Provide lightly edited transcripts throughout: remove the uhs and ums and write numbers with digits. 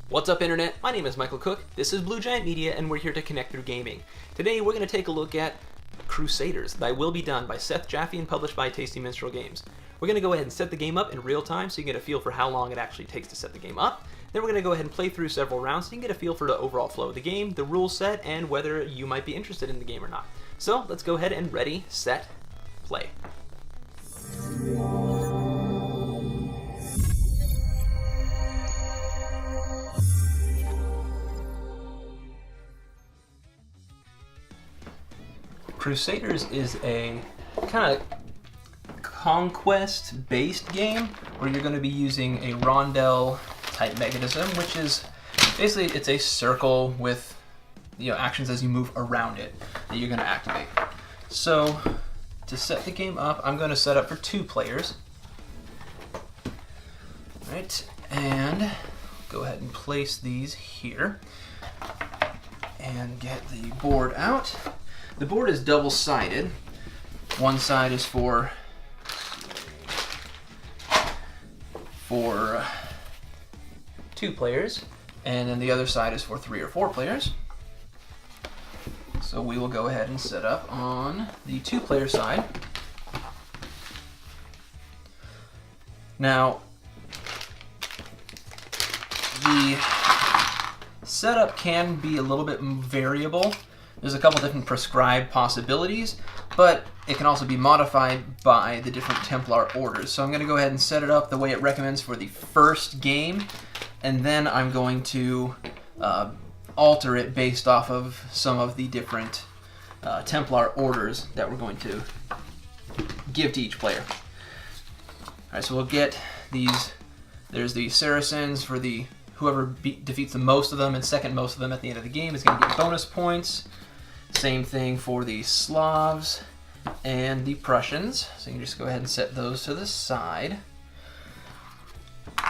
What's up, Internet? My name is Michael Cook, this is Blue Giant Media, and we're here to connect through gaming. Today we're going to take a look at Crusaders, Thy Will Be Done by Seth, Jaffe, and published by Tasty Minstrel Games. We're going to go ahead and set the game up in real time so you can get a feel for how long it actually takes to set the game up. Then we're going to go ahead and play through several rounds so you can get a feel for the overall flow of the game, the rule set, and whether you might be interested in the game or not. So let's go ahead and ready, set, play. Crusaders is a kind of conquest-based game where you're going to be using a rondel-type mechanism, which is basically it's a circle with actions as you move around it that you're going to activate. So to set the game up, I'm going to set up for 2 players. All right, and go ahead and place these here and get the board out. The board is double-sided. One side is for 2 players, and then the other side is for 3 or 4 players. So we will go ahead and set up on the 2-player side. Now, the setup can be a little bit variable. There's a couple different prescribed possibilities, but it can also be modified by the different Templar orders. So I'm going to go ahead and set it up the way it recommends for the first game, and then I'm going to alter it based off of some of the different Templar orders that we're going to give to each player. Alright, so we'll get these. There's the Saracens for the whoever defeats the most of them and second most of them at the end of the game is going to get bonus points. Same thing for the Slavs and the Prussians. So you can just go ahead and set those to the side.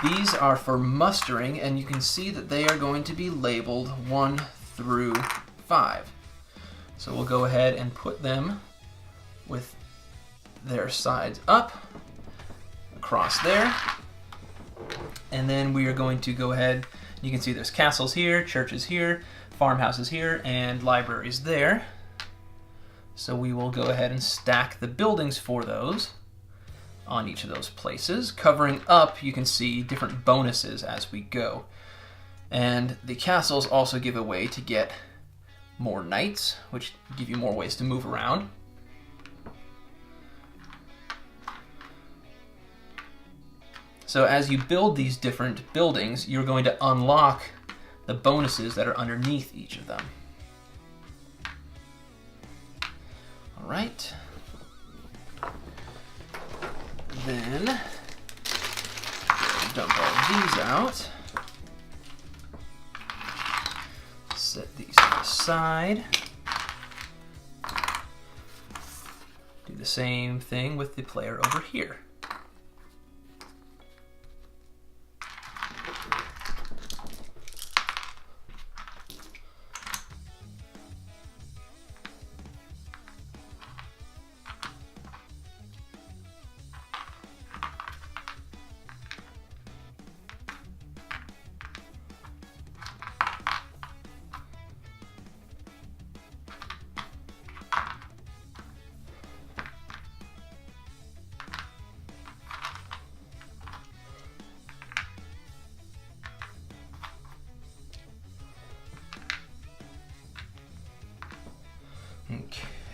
These are for mustering, and you can see that they are going to be labeled 1 through 5. So we'll go ahead and put them with their sides up across there. And then we are going to go ahead, you can see there's castles here, churches here, farmhouses here, and libraries there. So we will go ahead and stack the buildings for those on each of those places. Covering up, you can see different bonuses as we go. And the castles also give a way to get more knights, which give you more ways to move around. So as you build these different buildings, you're going to unlock the bonuses that are underneath each of them. All right. Then dump all these out. Set these to the side. Do the same thing with the player over here.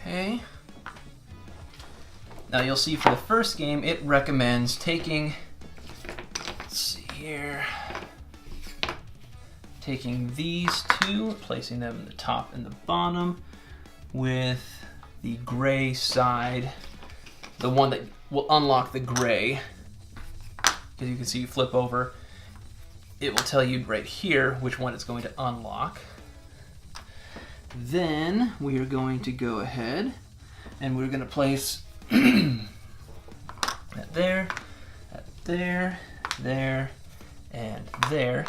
Okay. Now you'll see for the first game, it recommends taking, let's see here, taking these 2, placing them in the top and the bottom with the gray side, the one that will unlock the gray. As you can see, you flip over, it will tell you right here which one it's going to unlock. Then we are going to go ahead and we're going to place that there, there, and there.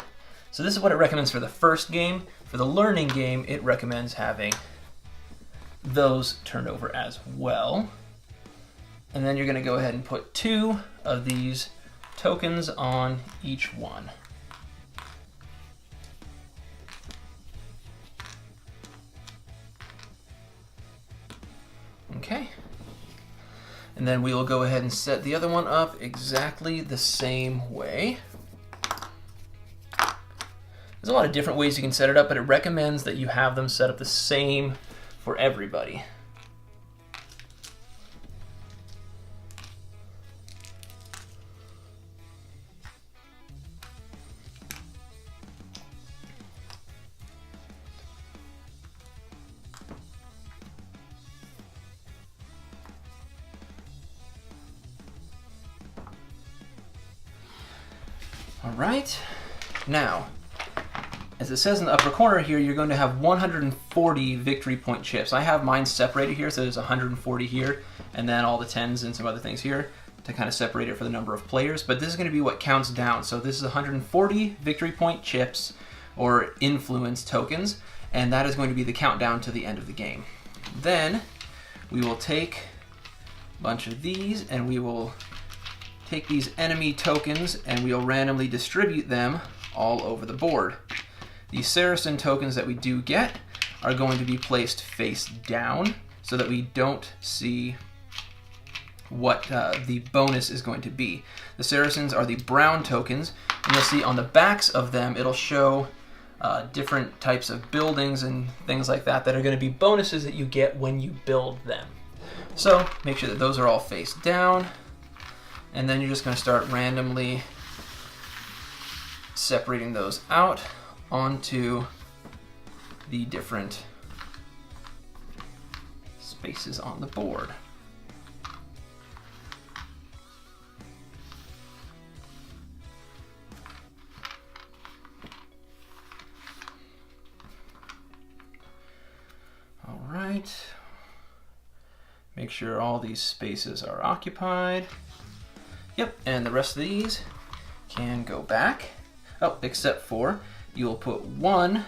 So this is what it recommends for the first game. For the learning game, it recommends having those turned over as well. And then you're going to go ahead and put 2 of these tokens on each one. Okay. And then we will go ahead and set the other one up exactly the same way. There's a lot of different ways you can set it up, but it recommends that you have them set up the same for everybody. All right, now, as it says in the upper corner here, you're going to have 140 victory point chips. I have mine separated here, so there's 140 here, and then all the 10s and some other things here to kind of separate it for the number of players. But this is going to be what counts down. So this is 140 victory point chips, or influence tokens, and that is going to be the countdown to the end of the game. Then we will take a bunch of these, and we will take these enemy tokens, and we'll randomly distribute them all over the board. The Saracen tokens that we do get are going to be placed face down so that we don't see what the bonus is going to be. The Saracens are the brown tokens, and you'll see on the backs of them it'll show different types of buildings and things like that that are going to be bonuses that you get when you build them. So make sure that those are all face down, and then you're just going to start randomly separating those out onto the different spaces on the board. All right. Make sure all these spaces are occupied. Yep, and the rest of these can go back. Oh, except for you'll put one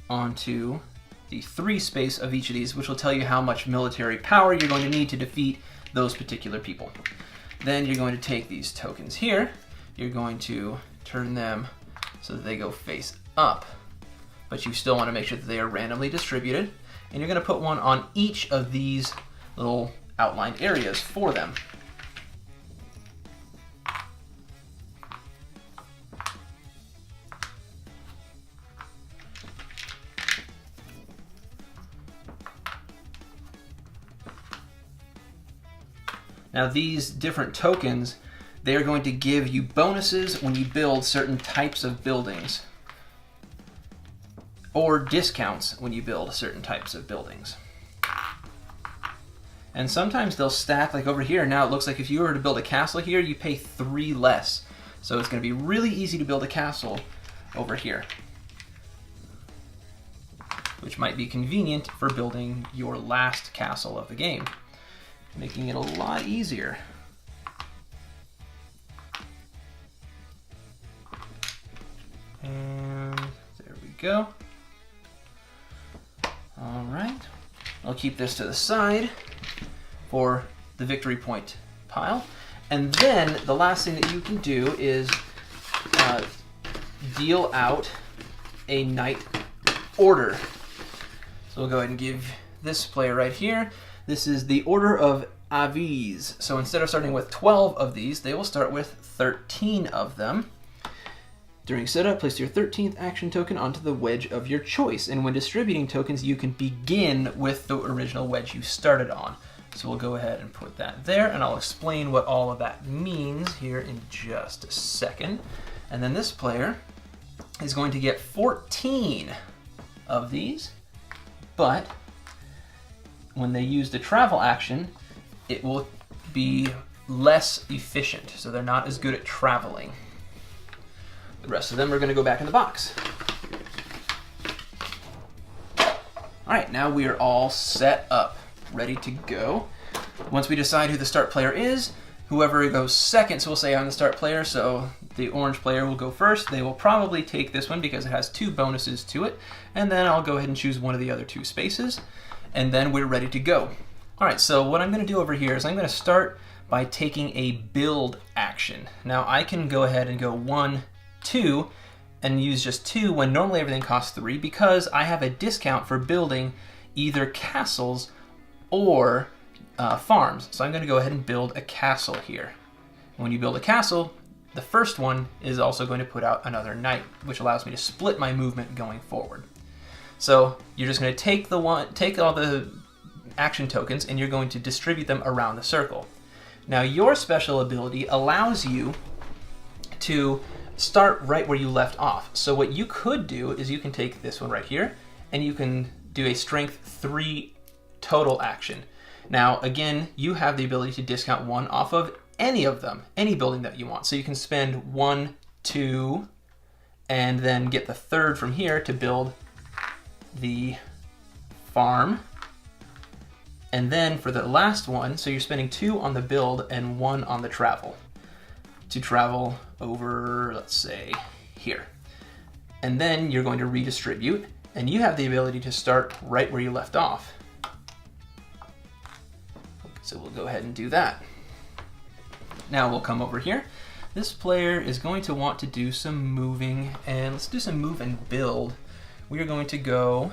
onto the 3 space of each of these, which will tell you how much military power you're going to need to defeat those particular people. Then you're going to take these tokens here, you're going to turn them so that they go face up, but you still want to make sure that they are randomly distributed, and you're going to put one on each of these little outlined areas for them. Now these different tokens, they are going to give you bonuses when you build certain types of buildings, or discounts when you build certain types of buildings. And sometimes they'll stack, like over here. Now it looks like if you were to build a castle here, you pay 3 less. So it's going to be really easy to build a castle over here, which might be convenient for building your last castle of the game, making it a lot easier. And there we go. All right, I'll keep this to the side for the victory point pile. And then the last thing that you can do is deal out a knight order. So we'll go ahead and give this player right here, this is the Order of Aviz. So instead of starting with 12 of these, they will start with 13 of them. During setup, place your 13th action token onto the wedge of your choice. And when distributing tokens, you can begin with the original wedge you started on. So we'll go ahead and put that there, and I'll explain what all of that means here in just a second. And then this player is going to get 14 of these, but when they use the travel action, it will be less efficient, so they're not as good at traveling. The rest of them are going to go back in the box. All right, now we are all set up, ready to go. Once we decide who the start player is, whoever goes second, so we'll say I'm the start player, so the orange player will go first. They will probably take this one because it has 2 bonuses to it, and then I'll go ahead and choose one of the other 2 spaces, and then we're ready to go. All right, so what I'm going to do over here is I'm going to start by taking a build action. Now I can go ahead and go 1, 2, and use just 2 when normally everything costs 3, because I have a discount for building either castles or farms. So I'm going to go ahead and build a castle here. When you build a castle, the first one is also going to put out another knight, which allows me to split my movement going forward. So you're just going to take all the action tokens and you're going to distribute them around the circle. Now your special ability allows you to start right where you left off. So what you could do is you can take this one right here and you can do a strength 3 total action. Now again, you have the ability to discount one off of any of them, any building that you want. So you can spend 1, 2, and then get the third from here to build the farm. And then for the last one, so you're spending 2 on the build and 1 on the travel. To travel over, let's say, here. And then you're going to redistribute, and you have the ability to start right where you left off. So we'll go ahead and do that. Now we'll come over here. This player is going to want to do some moving, and let's do some move and build. We are going to go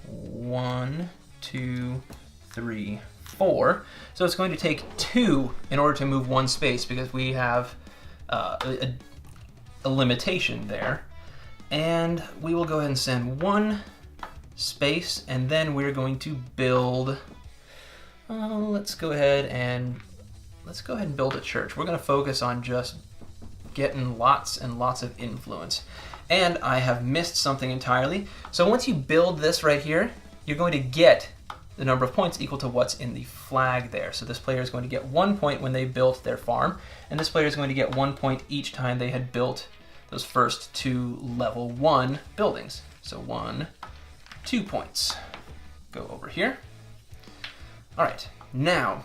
1, 2, 3, 4. So it's going to take 2 in order to move 1 space because we have a limitation there. And we will go ahead and send 1 space, and then we're going to build. Let's go ahead and build a church. We're going to focus on just getting lots and lots of influence. And I have missed something entirely. So once you build this right here, you're going to get the number of points equal to what's in the flag there. So this player is going to get 1 point when they built their farm, and this player is going to get 1 point each time they had built those first 2 level 1 buildings. So 1, 2 points. Go over here. All right, now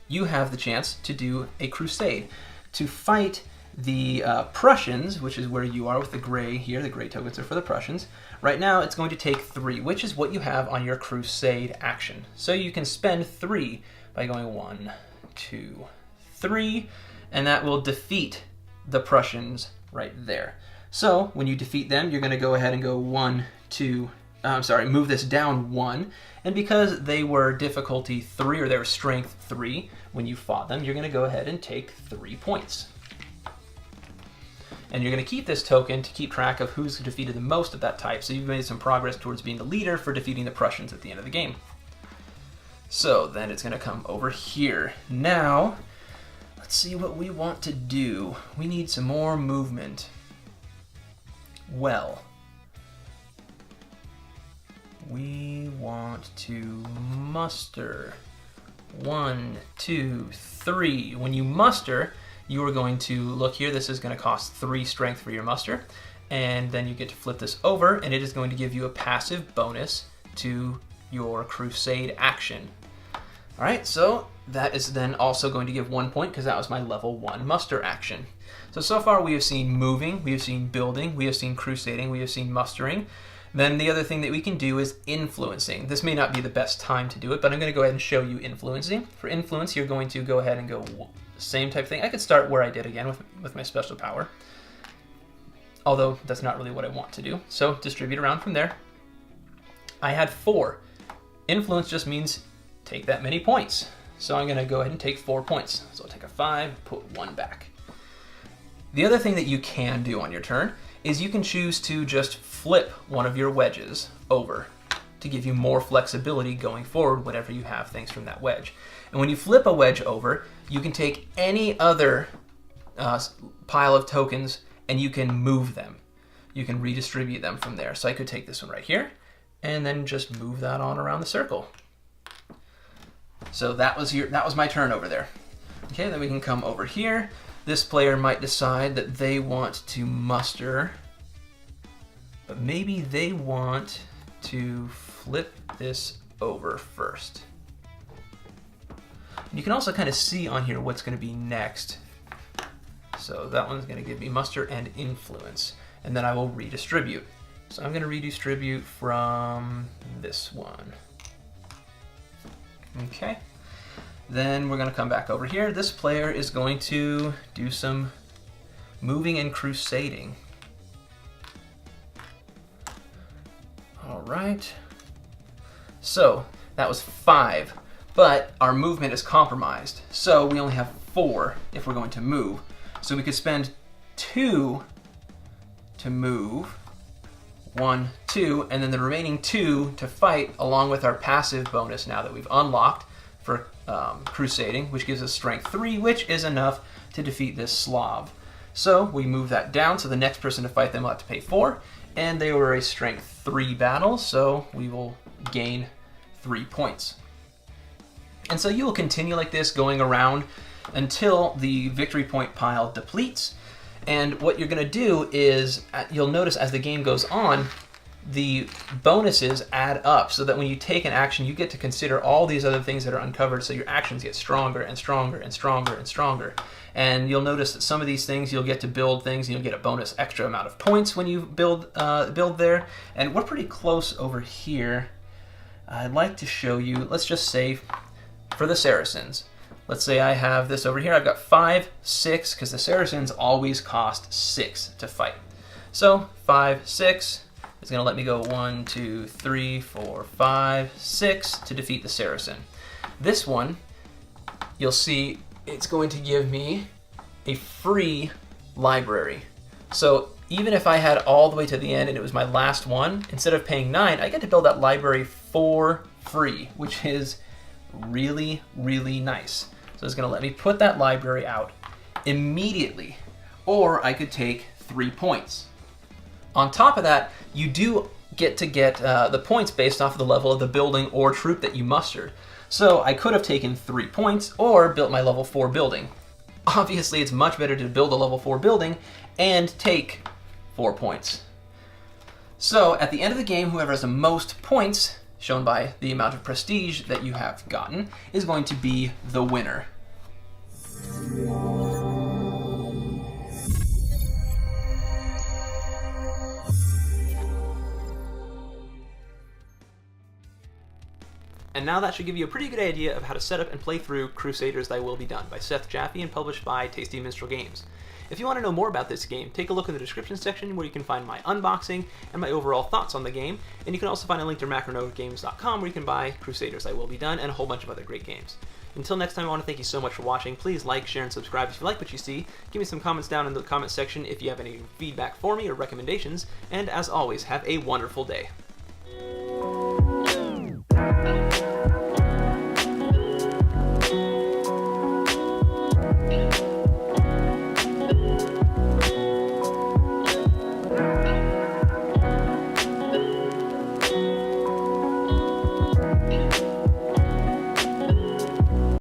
you have the chance to do a crusade to fight the Prussians, which is where you are with the gray here. The gray tokens are for the Prussians. Right now it's going to take 3, which is what you have on your crusade action. So you can spend 3 by going 1, 2, 3, and that will defeat the Prussians right there. So when you defeat them, you're going to go ahead and go 1, 2, move this down 1, and because they were difficulty 3, or they were strength 3 when you fought them, you're going to go ahead and take 3 points. And you're going to keep this token to keep track of who's defeated the most of that type, so you've made some progress towards being the leader for defeating the Prussians at the end of the game. So then it's going to come over here. Now, let's see what we want to do. We need some more movement. Well, we want to muster. 1, 2, 3. When you muster, you are going to look here. This is going to cost 3 strength for your muster, and then you get to flip this over, and it is going to give you a passive bonus to your crusade action. All right, so that is then also going to give 1 point because that was my level 1 muster action. So far we have seen moving, we have seen building, we have seen crusading, we have seen mustering. Then the other thing that we can do is influencing. This may not be the best time to do it, but I'm going to go ahead and show you influencing. For influence, you're going to go ahead and go same type thing. I could start where I did again with my special power, although that's not really what I want to do. So distribute around from there. I had 4. Influence just means take that many points. So I'm going to go ahead and take 4 points. So I'll take a 5, put 1 back. The other thing that you can do on your turn is you can choose to just flip one of your wedges over to give you more flexibility going forward whenever you have things from that wedge. And when you flip a wedge over, you can take any other pile of tokens and you can move them. You can redistribute them from there. So I could take this one right here and then just move that on around the circle. So that was my turn over there. Okay, then we can come over here. This player might decide that they want to muster, but maybe they want to flip this over first. You can also kind of see on here what's going to be next. So that one's going to give me muster and influence, and then I will redistribute. So I'm going to redistribute from this one. Okay. Then we're going to come back over here. This player is going to do some moving and crusading. All right. So That was 5. But our movement is compromised, so we only have 4 if we're going to move. So we could spend 2 to move. 1, 2, and then the remaining 2 to fight, along with our passive bonus now that we've unlocked for crusading, which gives us strength 3, which is enough to defeat this Slav. So we move that down, so the next person to fight them will have to pay 4, and they were a strength 3 battle, so we will gain 3 points. And so you will continue like this, going around until the victory point pile depletes. And what you're going to do is, you'll notice as the game goes on, the bonuses add up, so that when you take an action, you get to consider all these other things that are uncovered, so your actions get stronger and stronger and stronger and stronger. And you'll notice that some of these things, you'll get to build things, and you'll get a bonus extra amount of points when you build there. And we're pretty close over here. I'd like to show you, let's just say, for the Saracens, let's say I have this over here. I've got 5, 6, because the Saracens always cost 6 to fight. So 5, 6 is going to let me go 1, 2, 3, 4, 5, 6 to defeat the Saracen. This one, you'll see it's going to give me a free library. So even if I had all the way to the end and it was my last one, instead of paying 9, I get to build that library for free, which is really, really nice. So it's going to let me put that library out immediately, or I could take 3 points. On top of that, you do get to get the points based off of the level of the building or troop that you mustered. So I could have taken 3 points or built my level 4 building. Obviously, it's much better to build a level 4 building and take 4 points. So at the end of the game, whoever has the most points, shown by the amount of prestige that you have gotten, is going to be the winner. And now that should give you a pretty good idea of how to set up and play through Crusaders Thy Will Be Done by Seth Jaffe and published by Tasty Minstrel Games. If you want to know more about this game, take a look in the description section where you can find my unboxing and my overall thoughts on the game, and you can also find a link to macronogames.com where you can buy Crusaders Thy Will Be Done and a whole bunch of other great games. Until next time, I want to thank you so much for watching. Please like, share, and subscribe if you like what you see. Give me some comments down in the comment section if you have any feedback for me or recommendations, and as always, have a wonderful day.